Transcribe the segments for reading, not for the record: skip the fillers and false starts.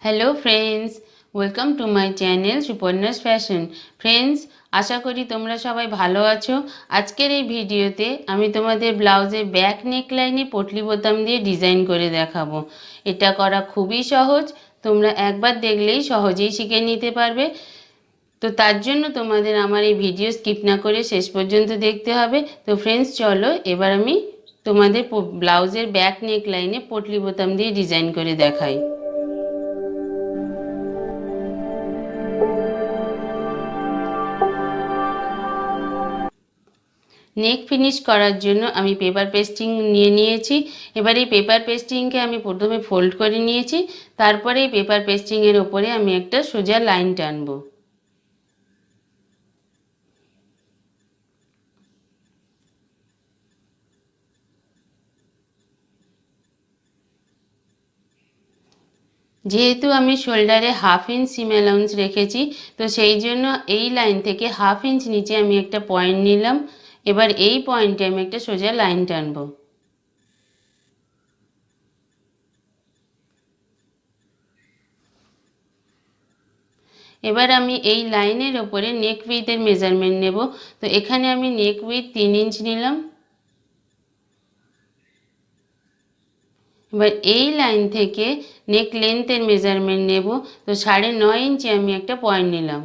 Hello friends, welcome to my channel Suparna's fashion. Friends, আশা করি তোমরা সবাই ভালো আছো। আজকের এই ভিডিওতে আমি তোমাদের ব্লাউজের ব্যাক নেকলাইনে পটলি বোতাম দিয়ে ডিজাইন করে দেখাবো। এটা করা খুবই সহজ, তোমরা একবার দেখলেই সহজেই শিখে নিতে পারবে। তো তার জন্য তোমাদের আমার এই ভিডিও স্কিপ না করে শেষ পর্যন্ত দেখতে হবে। তো ফ্রেন্ডস, চলো এবার আমি তোমাদের ব্লাউজের ব্যাক নেকলাইনে পটলি বোতাম দিয়ে ডিজাইন করে দেখাই। নেক ফিনিশ করার জন্য আমি পেপার পেস্টিং নিয়েছি। এবার এই পেপার পেস্টিংকে আমি প্রথমে ফোল্ড করে নিয়েছি, তারপরে এই পেপার পেস্টিংয়ের ওপরে আমি একটা সোজা লাইন টানবো। যেহেতু আমি শোল্ডারে 1/2 ইঞ্চ সিম অ্যালাউন্স রেখেছি, তো সেই জন্য এই লাইন থেকে 1/2 ইঞ্চ নিচে আমি একটা পয়েন্ট নিলাম। এবার এই পয়েন্টে আমি একটা সোজা লাইন টানবো। এবার আমি এই লাইনের ওপরে নেক উইথের মেজারমেন্ট নেব। তো এখানে আমি নেক উইথ 3 ইঞ্চ নিলাম। এবার এই লাইন থেকে নেক লেন্থের মেজারমেন্ট নেব। তো 9.5 ইঞ্চে আমি একটা পয়েন্ট নিলাম।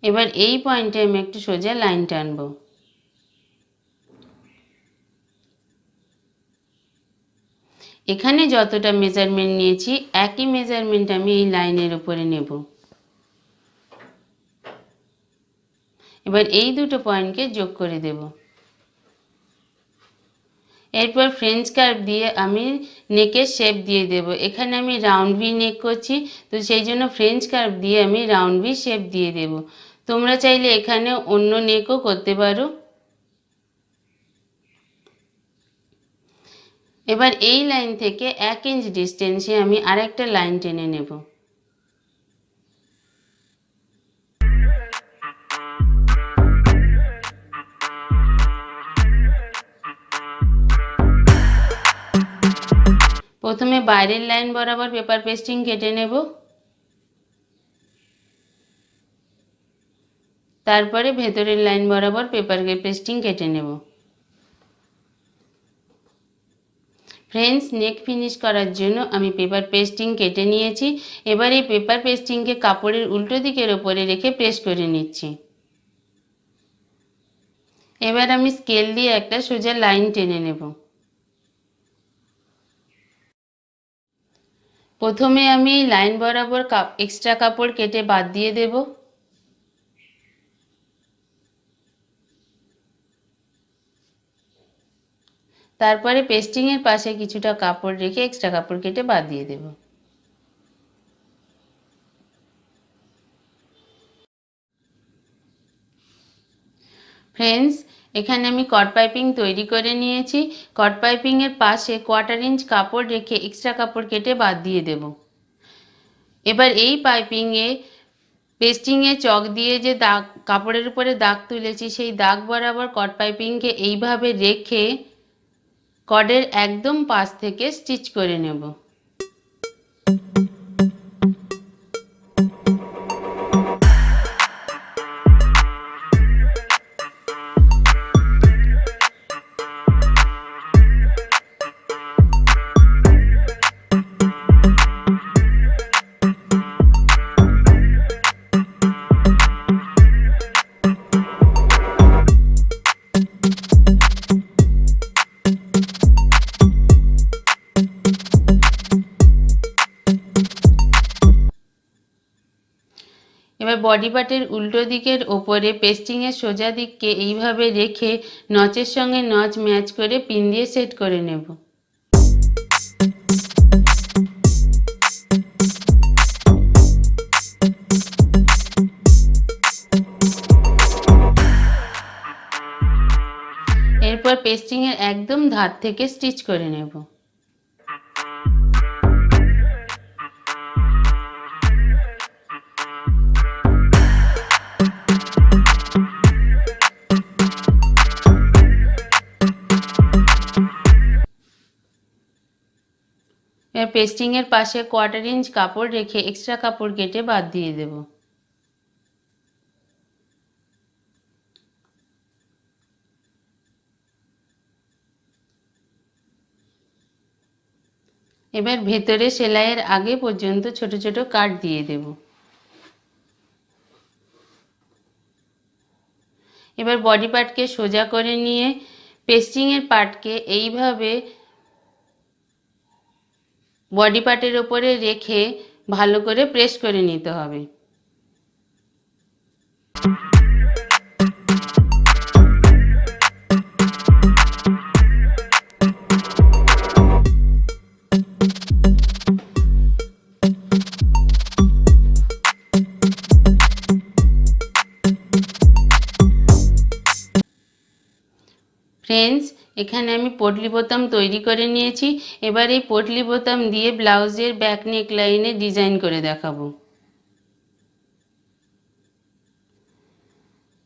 এবার এই পয়েন্টে আমি একটা সোজা লাইন টানবো। এখানে যতটা মেজারমেন্ট নিয়েছি একই মেজারমেন্ট আমি এই লাইনের উপরে নেব। এবার এই দুটো পয়েন্টকে যোগ করে দেব। এরপর ফ্রেঞ্চ কার্ভ দিয়ে আমি নেকের শেপ দিয়ে দেব। এখানে আমি রাউন্ড ভি নেক করছি, তো সেই জন্য ফ্রেঞ্চ কার্ভ দিয়ে আমি রাউন্ড ভি শেপ দিয়ে দেব। তোমরা চাইলে এখানে অন্য নেকও করতে পারো। এবার এই লাইন থেকে 1 ইঞ্চ ডিস্টেন্সে আমি আরেকটা লাইন টেনে নেব। প্রথমে বাইরের লাইন বরাবর পেপার পেস্টিং কেটে নেব, তারপরে ভেতরের লাইন বরাবর পেপার পেস্টিং কেটে নেব। ফ্রেন্ডস, নেক ফিনিশ করার জন্য আমি পেপার পেস্টিং কেটে নিয়েছি। এবার এই পেপার পেস্টিংকে কাপড়ের উল্টো দিকের ওপরে রেখে প্রেস করে নিচ্ছি। এবার আমি স্কেল দিয়ে একটা সোজা লাইন টেনে নেব। প্রথমে আমি এই লাইন বরাবর এক্সট্রা কাপড় কেটে বাদ দিয়ে দেব। তারপরে পেস্টিংয়ের পাশে কিছুটা কাপড় রেখে এক্সট্রা কাপড় কেটে বাদ দিয়ে দেব। ফ্রেন্ডস, এখানে আমি কট পাইপিং তৈরি করে নিয়েছি। কট পাইপিংয়ের পাশে 1/4 ইঞ্চ কাপড় রেখে এক্সট্রা কাপড় কেটে বাদ দিয়ে দেব। এবার এই পাইপিংয়ে পেস্টিংয়ে চক দিয়ে যে দাগ, কাপড়ের উপরে দাগ তুলেছি, সেই দাগ বরাবর কট পাইপিংকে এইভাবে রেখে কর্ডের একদম পাশ থেকে স্টিচ করে নেব। এবার বডি পার্টের উল্টো দিকের ওপরে পেস্টিংয়ের সোজা দিককে এইভাবে রেখে নচের সঙ্গে নচ ম্যাচ করে পিন দিয়ে সেট করে নেব। এরপর পেস্টিংয়ের একদম ধার থেকে স্টিচ করে নেব। পেস্টিংয়ের পাশে 1/4 ইঞ্চ কাপড় রেখে এক্সট্রা কাপড় কেটে বাদ দিয়ে দেব। এবার ভেতরে সেলাইয়ের আগে পর্যন্ত ছোট ছোট কাট দিয়ে দেব। এবার বডি পার্টকে সোজা করে নিয়ে পেস্টিংয়ের পার্টকে এইভাবে বডি পার্টের ওপরে রেখে ভালো করে প্রেস করে নিতে হবে। ফ্রেন্ডস, এখানে আমি পটলি বোতাম তৈরি করে নিয়েছি। এবার এই পটলি বোতাম দিয়ে ব্লাউজের ব্যাক নেক লাইনে ডিজাইন করে দেখাবো।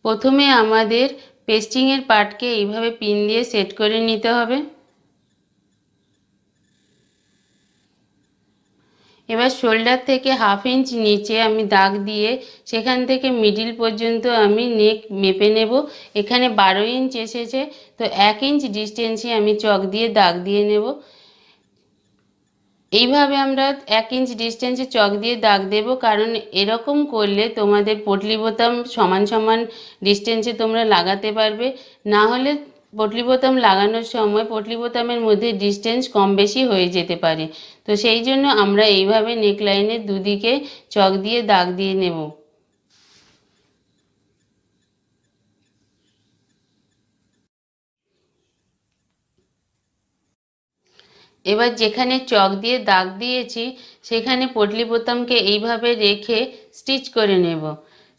প্রথমে আমাদের পেস্টিংয়ের পার্টকে এইভাবে পিন দিয়ে সেট করে নিতে হবে। এবার শোল্ডার থেকে 1/2 ইঞ্চ নিচে আমি দাগ দিয়ে সেখান থেকে মিডিল পর্যন্ত আমি নেক মেপে নেব। এখানে 12 ইঞ্চ এসেছে, তো 1 ইঞ্চ ডিস্টেন্সে আমি চক দিয়ে দাগ দিয়ে নেব। এইভাবে আমরা 1 ইঞ্চ ডিস্টেন্সে চক দিয়ে দাগ দেব, কারণ এরকম করলে তোমাদের পটলি বোতাম সমান সমান ডিস্টেন্সে তোমরা লাগাতে পারবে। না হলে পটলি বোতাম লাগানোর সময় পটলি বোতামের মধ্যে ডিস্টেন্স কম বেশি হয়ে যেতে পারে। তো সেই জন্য আমরা এইভাবে নেকলাইনের দুদিকে চক দিয়ে দাগ দিয়ে নেব। এবার যেখানে চক দিয়ে দাগ দিয়েছি সেখানে পটলি বোতামকে এইভাবে রেখে স্টিচ করে নেব।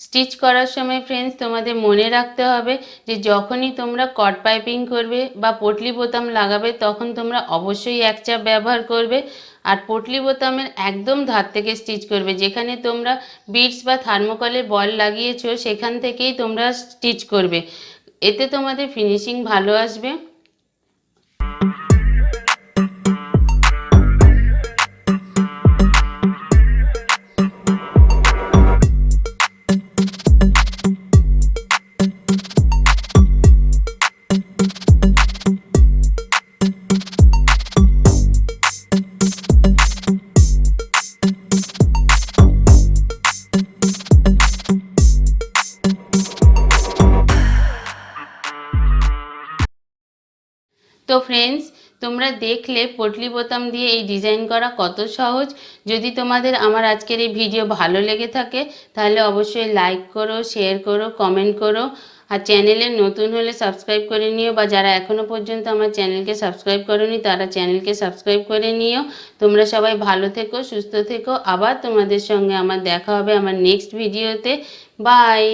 স্টিচ করার সময় ফ্রেন্ডস, তোমাদের মনে রাখতে হবে যে যখনই তোমরা কট পাইপিং করবে বা পটলি বোতাম লাগাবে তখন তোমরা অবশ্যই এক চাপ ব্যবহার করবে। আর পটলি বোতামের একদম ধার থেকে স্টিচ করবে। যেখানে তোমরা বিটস বা থার্মোকলের বল লাগিয়েছো সেখান থেকেই তোমরা স্টিচ করবে, এতে তোমাদের ফিনিশিং ভালো আসবে। তো ফ্রেন্ডস, তোমরা দেখলে পটলি বোতাম দিয়ে এই ডিজাইন করা কত সহজ। যদি তোমাদের আমার আজকের এই ভিডিও ভালো লেগে থাকে তাহলে অবশ্যই লাইক করো, শেয়ার করো, কমেন্ট করো। আর চ্যানেলে নতুন হলে সাবস্ক্রাইব করে নিও, বা যারা এখনও পর্যন্ত আমার চ্যানেলকে সাবস্ক্রাইব করোনি তারা চ্যানেলকে সাবস্ক্রাইব করে নিও। তোমরা সবাই ভালো থেকো, সুস্থ থেকো। আবার তোমাদের সঙ্গে আমার দেখা হবে আমার নেক্সট ভিডিওতে। বাই।